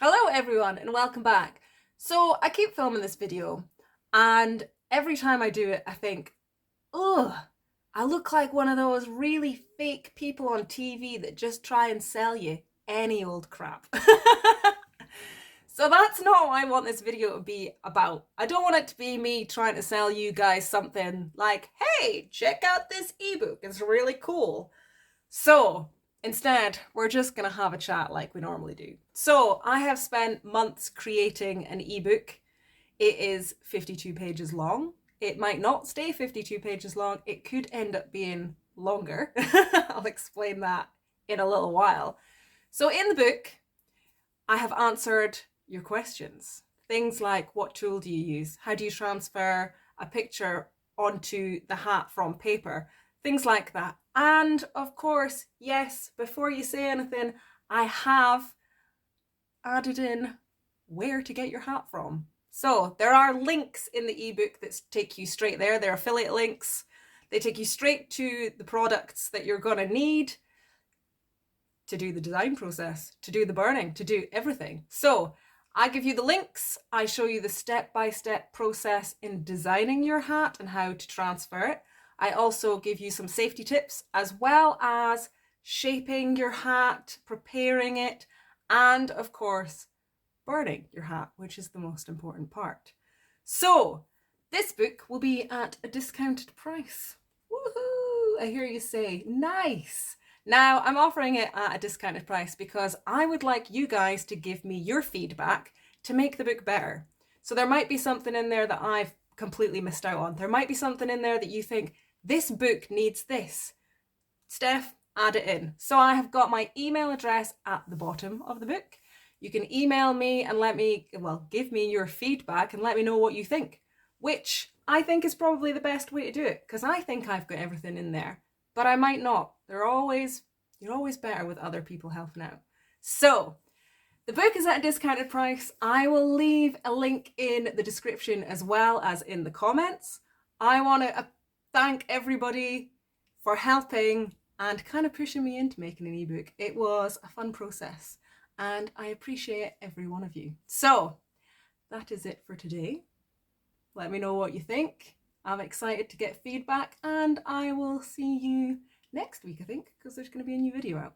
Hello everyone and welcome back. So I keep filming this video and every time I do it I think, ugh, I look like one of those really fake people on TV that just try and sell you any old crap. So that's not what I want this video to be about. I don't want it to be me trying to sell you guys something like, hey, check out this ebook, it's really cool. So instead, we're just going to have a chat like we normally do. So I have spent months creating an ebook. It is 52 pages long. It might not stay 52 pages long. It could end up being longer. I'll explain that in a little while. So in the book, I have answered your questions. Things like, what tool do you use? How do you transfer a picture onto the hat from paper? Things like that. And of course, yes, before you say anything, I have added in where to get your hat from. So there are links in the ebook that take you straight there. They're affiliate links. They take you straight to the products that you're going to need to do the design process, to do the burning, to do everything. So I give you the links. I show you the step-by-step process in designing your hat and how to transfer it. I also give you some safety tips as well as shaping your hat, preparing it, and of course, burning your hat, which is the most important part. So this book will be at a discounted price. Woohoo! I hear you say, nice. Now, I'm offering it at a discounted price because I would like you guys to give me your feedback to make the book better. So there might be something in there that I've completely missed out on. There might be something in there that you think, this book needs this. Steph, add it in. So I have got my email address at the bottom of the book. You can email me and give me your feedback and let me know what you think, which I think is probably the best way to do it because I think I've got everything in there, but I might not. You're always better with other people helping out. So the book is at a discounted price. I will leave a link in the description as well as in the comments. I want to thank everybody for helping and kind of pushing me into making an ebook. It was a fun process and I appreciate every one of you. So that is it for today. Let me know what you think. I'm excited to get feedback and I will see you next week, I think, because there's going to be a new video out.